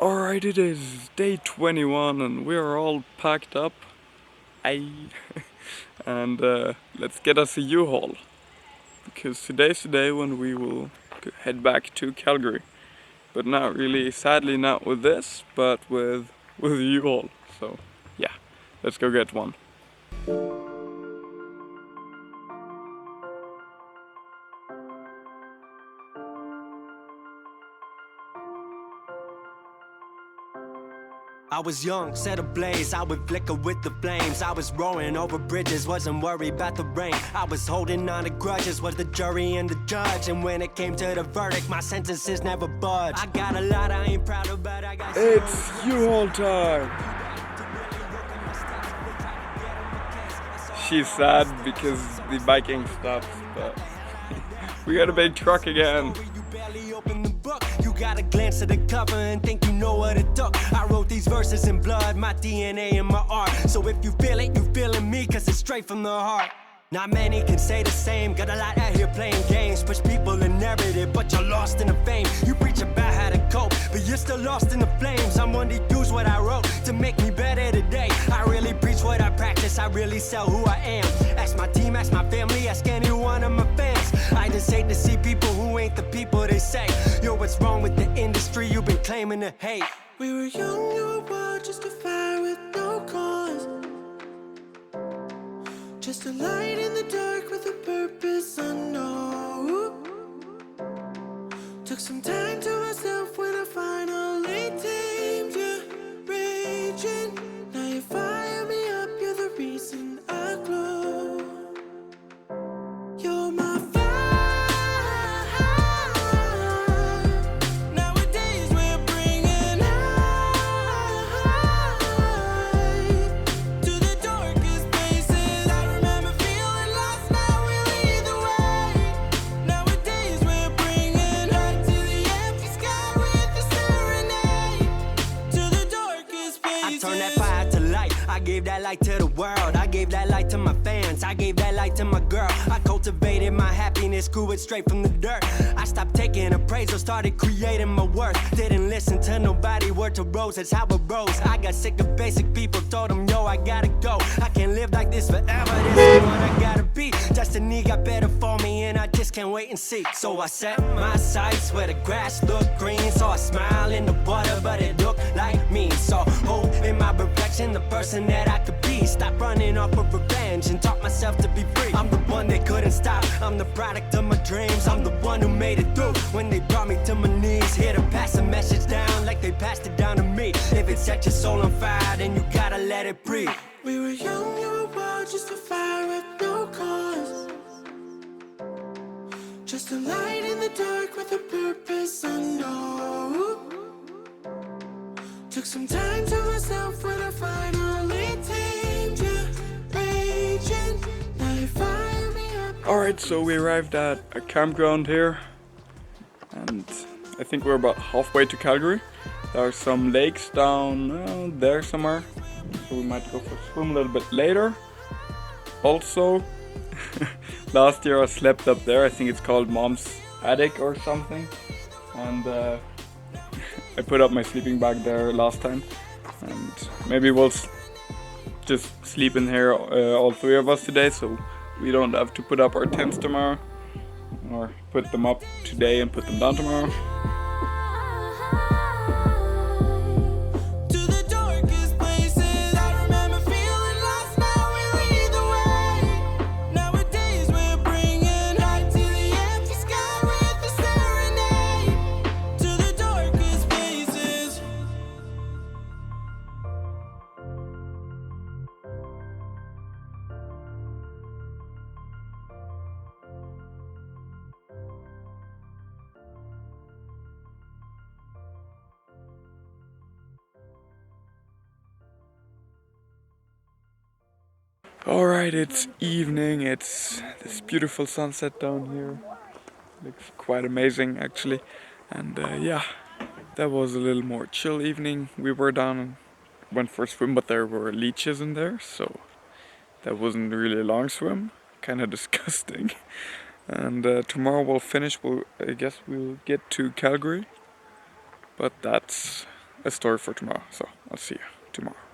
Alright, it is day 21 and we are all packed up. Aye. And let's get us a uHaul. Because today's the day when we will head back to Calgary. But not really, sadly not with this, but with uHaul. So yeah, let's go get one. I was young, set ablaze, I would flicker with the flames. I was roaring over bridges, wasn't worried about the rain. I was holding on to grudges, was the jury and the judge. And when it came to the verdict, my sentences never budged. I got a lot I ain't proud of, but I got It's uHaul time! She's sad because the biking stops, but we got a big truck again. You gotta glance at the cover and think you know what it took. I wrote these verses in blood, my DNA and my art. So if you feel it, you feeling me, cause it's straight from the heart. Not many can say the same, got a lot out here playing games. Push people in narrative, but you're lost in the fame. You preach about how to cope, but you're still lost in the flames. I'm one to use what I wrote to make me better today. I really preach what I practice, I really sell who I am. Ask my team, ask my family, ask any one of my fans. I just hate to see people who ain't the people they say. Yo, what's wrong with the industry you've been claiming to hate? We were young, you were wild, just a fire with no cause. Just a light in the dark with a purpose unknown. Took some time to myself when I finally tamed you. Raging, now you fire me up, you're the reason I glow. You're my fire. Nowadays we're bringing light to the darkest places. I remember feeling lost, now we lead the way. Nowadays we're bringing light to the empty sky with a serenade to the darkest places. I turned that fire to light, I gave that light to the world. I gave that light to my fans, I gave that light to my girl. I cultivated my happiness, grew it straight from the dirt. I stopped taking appraisal, started creating my worth. Didn't listen to nobody, word to rose, that's how it rose. I got sick of basic people, told them, yo, I gotta go. I can't live like this forever, this is what I gotta be. Destiny got better for me and I just can't wait and see. So I set my sights where the grass looked green. Saw a smile in the water, but it looked like me. Saw hope in my reflection, the person that I could be. Stop running off of revenge and taught myself to be free. I'm the one they couldn't stop, I'm the product of my dreams. I'm the one who made it through when they brought me to my knees. Here to pass a message down like they passed it down to me. If it set your soul on fire, then you gotta let it breathe. We were young, you were wild, just a fire with no cause. Just a light in the dark with a purpose unknown. Took some time to myself when I finally tamed you. Raging, now you fire me up. Alright, so we arrived at a campground here. And I think we're about halfway to Calgary. There are some lakes down there somewhere. So we might go for a swim a little bit later. Also, last year I slept up there. I think it's called Mom's Attic or something. And I put up my sleeping bag there last time. And maybe we'll just sleep in here, all three of us today. So we don't have to put up our tents tomorrow. Or put them up today and put them down tomorrow. Alright, it's evening, it's this beautiful sunset down here. Looks quite amazing actually. And yeah, that was a little more chill evening. We were down and went for a swim, but there were leeches in there, so that wasn't really a long swim. Kind of disgusting. And tomorrow we'll finish, I guess we'll get to Calgary. But that's a story for tomorrow. So I'll see you tomorrow.